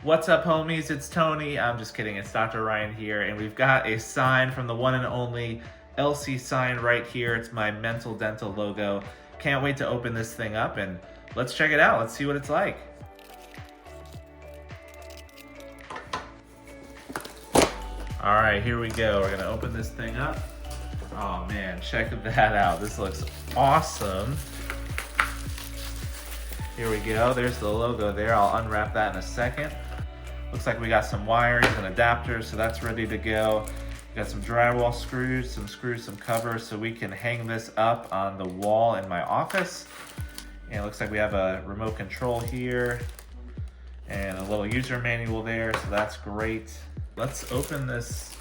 What's up, homies? It's Tony. I'm just kidding. It's Dr. Ryan here, and we've got a sign from the one and only LC sign right here. It's my Mental Dental logo. Can't wait to open this thing up, and let's check it out. Let's see what it's like. All right, here we go. We're gonna open this thing up. Oh man, check that out. This looks awesome. Here we go. There's the logo there. I'll unwrap that in a second. Looks like we got some wirings and adapters, so that's ready to go. We got some drywall screws, some covers, so we can hang this up on the wall in my office. And it looks like we have a remote control here and a little user manual there, so that's great. Let's open this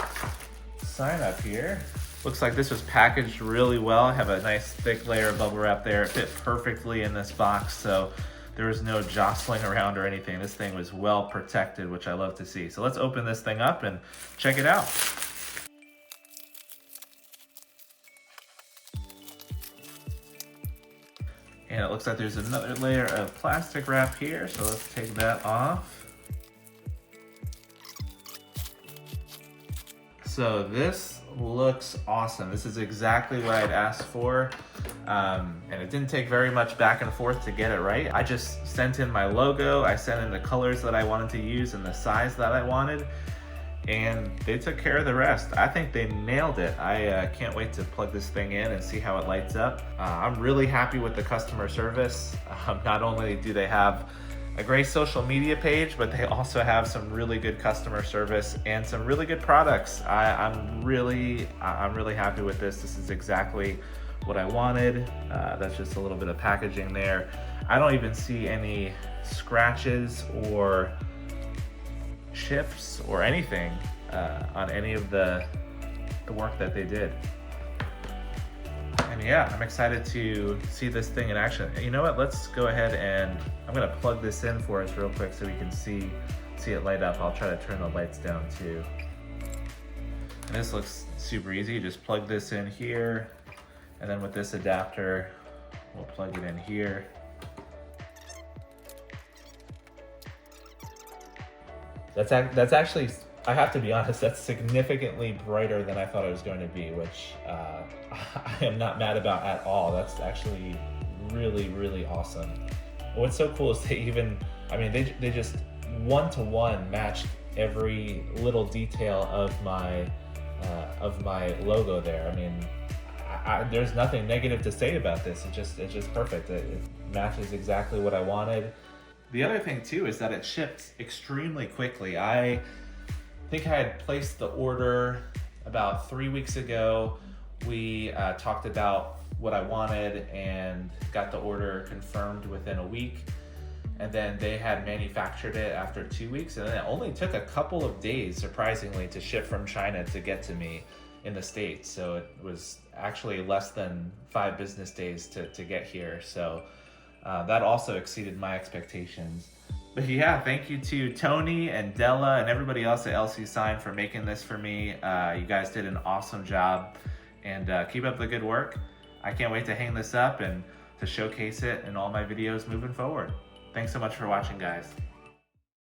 sign up here. Looks like this was packaged really well. I have a nice thick layer of bubble wrap there. It fit perfectly in this box, so there was no jostling around or anything. This thing was well protected, which I love to see. So let's open this thing up and check it out. And it looks like there's another layer of plastic wrap here, so let's take that off. So this looks awesome. This is exactly what I'd asked for. And it didn't take very much back and forth to get it right. I just sent in my logo, I sent in the colors that I wanted to use and the size that I wanted, and they took care of the rest. I think they nailed it. I can't wait to plug this thing in and see how it lights up. I'm really happy with the customer service. Not only do they have a great social media page, but they also have some really good customer service and some really good products. I'm really happy with this. This is exactly what I wanted. That's just a little bit of packaging there. I don't even see any scratches or chips or anything on any of the work that they did. And yeah, I'm excited to see this thing in action. You know what? Let's go ahead and I'm gonna plug this in for us real quick so we can see it light up. I'll try to turn the lights down too. And this looks super easy. You just plug this in here, and then with this adapter, we'll plug it in here. That's actually, I have to be honest, that's significantly brighter than I thought it was going to be, which I am not mad about at all. That's actually really, really awesome. What's so cool is they just one-to-one matched every little detail of my logo there. I mean, there's nothing negative to say about this. It's just perfect. It matches exactly what I wanted. The other thing too is that it shipped extremely quickly. I think I had placed the order about 3 weeks ago. We talked about what I wanted and got the order confirmed within a week. And then they had manufactured it after 2 weeks. And then it only took a couple of days, surprisingly, to ship from China to get to me in the States. So it was actually less than 5 business days to get here. So that also exceeded my expectations. But yeah, thank you to Tony and Della and everybody else at LC Sign for making this for me. You guys did an awesome job, and keep up the good work. I can't wait to hang this up and to showcase it in all my videos moving forward. Thanks so much for watching, guys.